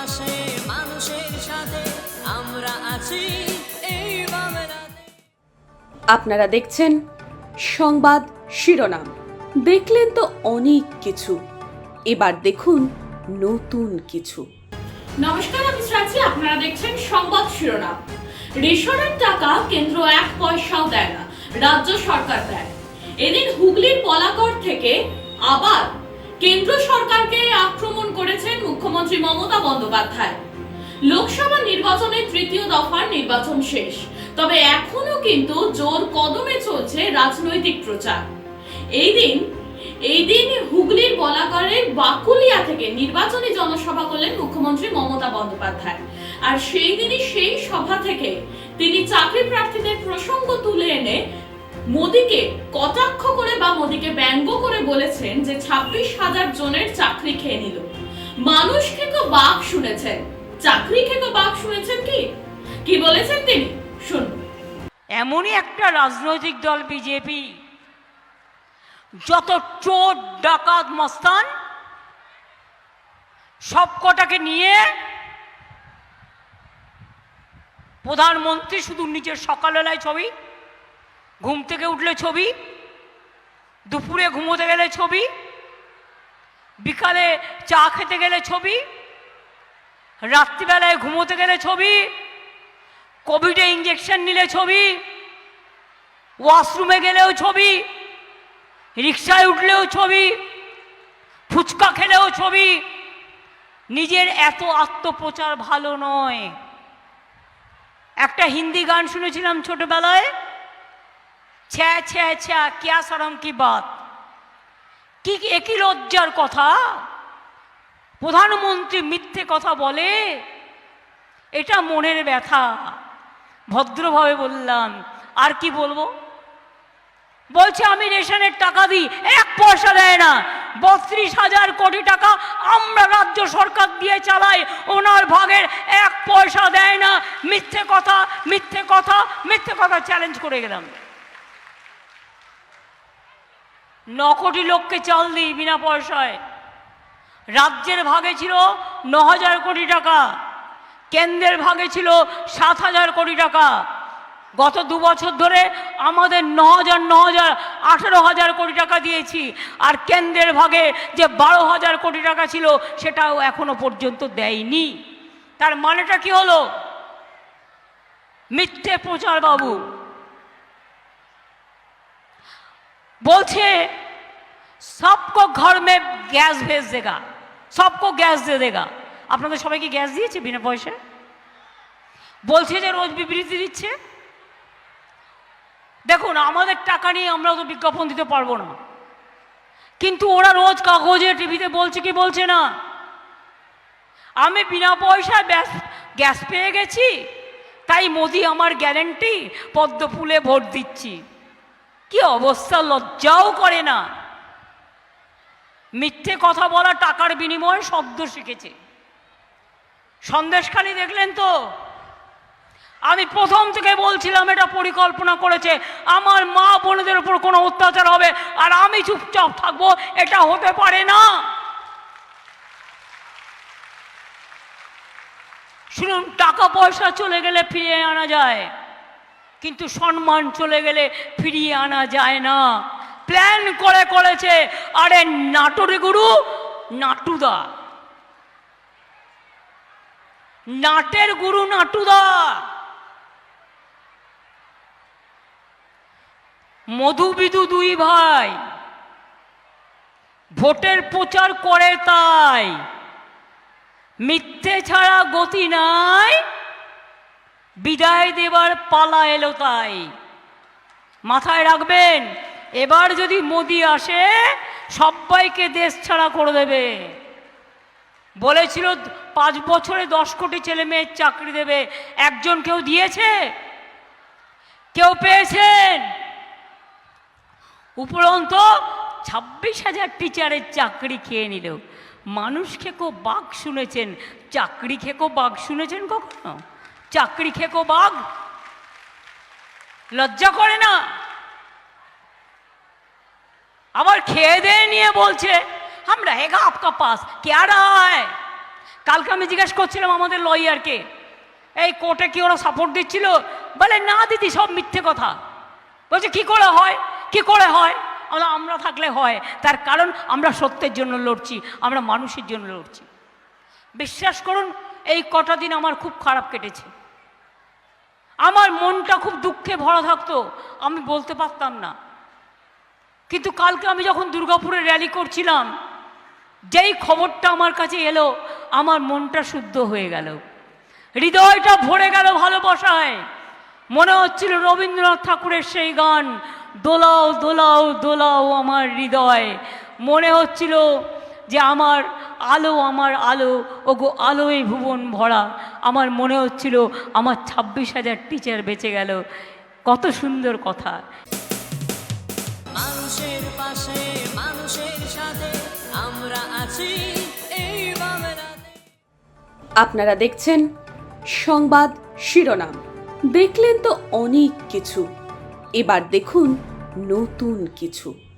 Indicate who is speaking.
Speaker 1: পাশে মানুষের সাথে আমরা আছি এই বাংলাতে।
Speaker 2: আপনারা দেখছেন সংবাদ শিরোনাম। দেখলেন তো অনেক কিছু, এবার দেখুন নতুন কিছু।
Speaker 3: নমস্কার, আমি শ্রাচি। আপনারা দেখছেন সংবাদ শিরোনাম। রেশনের টাকা কেন্দ্র 1 পয়সাও দেয় না, রাজ্য সরকার দেয়। এদিন হুগলির পলাকড় থেকে আবার কেন্দ্র সরকারকে আক্রমণ করেছেন মুখ্যমন্ত্রী মমতা বন্দ্যোপাধ্যায়। লোকসভা নির্বাচনের তৃতীয় দফার নির্বাচন শেষ, তবে এখনো কিন্তু জোর কদমে চলছে রাজনৈতিক প্রচার। এই দিন হুগলির বলাগড়ের বাকুলিয়া থেকে নির্বাচনী জনসভা করলেন মুখ্যমন্ত্রী মমতা বন্দ্যোপাধ্যায়। আর সেই দিনই সেই সভা থেকে তিনি চাকরি প্রার্থীদের প্রসঙ্গ তুলে এনে মোদিকে কটাক্ষ করে বা মোদিকে ব্যঙ্গ করে বলেছেন যে 26,000 জনের চাকরি খেয়ে নিল। মানুষ খেকো বাঘ শুনেছেন, চাকরি খেকো বাঘ শুনেছেন কি বলেছেন তিনি, শুনুন।
Speaker 4: এমনই একটা রাজনৈতিক দল বিজেপি, যত চোর ডাকাত মস্তান সবকটাকে নিয়ে প্রধানমন্ত্রী শুধু নিজের সকালবেলায় ছবি, ঘুম থেকে উঠলে ছবি, দুপুরে ঘুমোতে গেলে ছবি, বিকালে চা খেতে গেলে ছবি, রাত্রিবেলায় ঘুমোতে গেলে ছবি, কোভিডে ইঞ্জেকশন নিলে ছবি, ওয়াশরুমে গেলেও ছবি, রিক্সায় উঠলেও ছবি, ফুচকা খেলেও ছবি। নিজের এত আত্মপ্রচার ভালো নয়। একটা হিন্দি গান শুনেছিলাম ছোটবেলায়, ছ্যা ছ্যা ছ্যা ক্যা শরম কি বাত। কি একই লজ্জার কথা, প্রধানমন্ত্রী মিথ্যে কথা বলে, এটা মনের ব্যথা। ভদ্রভাবে বললাম, আর কি বলবো। বলছে আমি রেশনের টাকা দিই, 1 পয়সা দেয় না। 32,000 কোটি টাকা আমরা রাজ্য সরকার দিয়ে চালাই, ওনার ভাগের 1 পয়সা দেয় না। মিথ্যে কথা, মিথ্যে কথা, মিথ্যে কথা চ্যালেঞ্জ করে গেলাম। 9 কোটি লোককে চাল দিই বিনা পয়সায়। রাজ্যের ভাগে ছিল 9,000 কোটি টাকা, কেন্দ্রের ভাগে ছিল 7,000 কোটি টাকা। গত 2 বছর ধরে আমাদের 9,000 18,000 কোটি টাকা দিয়েছি। আর কেন্দ্রের ভাগে যে 12,000 কোটি টাকা ছিল সেটাও এখনো পর্যন্ত দেয়নি। তার মানেটা কি হলো? মিথ্যে প্রচার বাবু। বলছে সবকো ঘর মে গ্যাস ভেজ দেগা, সবকো গ্যাস দে দেগা। আপনাদের সবাইকে গ্যাস দিয়েছে বিনা পয়সায়? বলছে যে রোজ বিবৃতি দিচ্ছে। দেখুন, আমাদের টাকা নিয়ে আমরা তো বিজ্ঞাপন দিতে পারবো না, কিন্তু ওরা রোজ কাগজে টিভিতে বলছে কি বলছে না, আমি বিনা পয়সায় গ্যাস পেয়ে গেছি, তাই মোদি আমার গ্যারেন্টি, পদ্ম ফুলে ভোট দিচ্ছি। কি অবস্থা, লজ্জাও করে না। মিথ্যে কথা বলা টাকার বিনিময়ে শব্দ শিখেছে। সন্দেশখালি দেখলেন তো? আমি প্রথম থেকে বলছিলাম এটা পরিকল্পনা করেছে, আমার মা বোনদের উপর কোনো অত্যাচার হবে আর আমি চুপচাপ থাকবো, এটা হতে পারে না। শুনুন, টাকা পয়সা চলে গেলে ফিরিয়ে আনা যায়, কিন্তু সম্মান চলে গেলে ফিরিয়ে আনা যায় না। প্ল্যান করে করেছে। আরে নাটোরে গুরু নাটুদা, নাটের গুরু নাটুদা। মধুবিদু 2 ভাই ভোটের প্রচার করে, তাই মিথ্যে ছাড়া গতি নাই, বিদায় দেবার পালা এলো তাই। মাথায় রাখবেন, এবার যদি মোদি আসে সবাইকে দেশ ছাড়া করে দেবে। বলেছিল 5 বছরে 10 কোটি ছেলে মেয়ের চাকরি দেবে, একজন কেউ দিয়েছে? কেউ পেয়েছেন? উপরন্ত 26,000 টিচারের চাকরি খেয়ে নিল। মানুষ খেকো বাঘ শুনেছেন, চাকরি খেকো বাঘ শুনেছেন কখনো? চাকরি খেকো বাঘ, লজ্জা করে না? আবার খেয়ে দিয়ে নিয়ে বলছে हम रहेगा आपका पास। क्या रहा है? কালকে আমি জিজ্ঞেস করছিলাম আমাদের লয়ারকে, এই কোর্টে কি ওরা সাপোর্ট দিচ্ছিল? বলে না দিদি, সব মিথ্যে কথা। বলছে কি করে হয়, কি করে হয়? আমরা থাকলে হয়, তার কারণ আমরা সত্যের জন্য লড়ছি, আমরা মানুষের জন্য লড়ছি। বিশ্বাস করুন, এই কটা দিন আমার খুব খারাপ কেটেছে। আমার মনটা খুব দুঃখে ভরা থাকতো, আমি বলতে পারতাম না। কিন্তু কালকে আমি যখন দুর্গাপুরে র্যালি করছিলাম, যেই খবরটা আমার কাছে এলো, আমার মনটা শুদ্ধ হয়ে গেল, হৃদয়টা ভরে গেল ভালোবাসায়। মনে হচ্ছিল রবীন্দ্রনাথ ঠাকুরের সেই গান, দোলাও দোলাও দোলাও আমার হৃদয়। মনে হচ্ছিল যে আমার আলো, ওগো আলোয় ভুবন ভরা। আমার মনে হচ্ছিল আমার 26,000 টিচার বেঁচে গেল। কত সুন্দর কথা।
Speaker 1: মানুষের পাশে মানুষের সাথে আমরা আছি এই বাংলাতে।
Speaker 2: আপনারা দেখছেন সংবাদ শিরোনাম। দেখলেন তো অনেক কিছু, এবার দেখুন নতুন কিছু।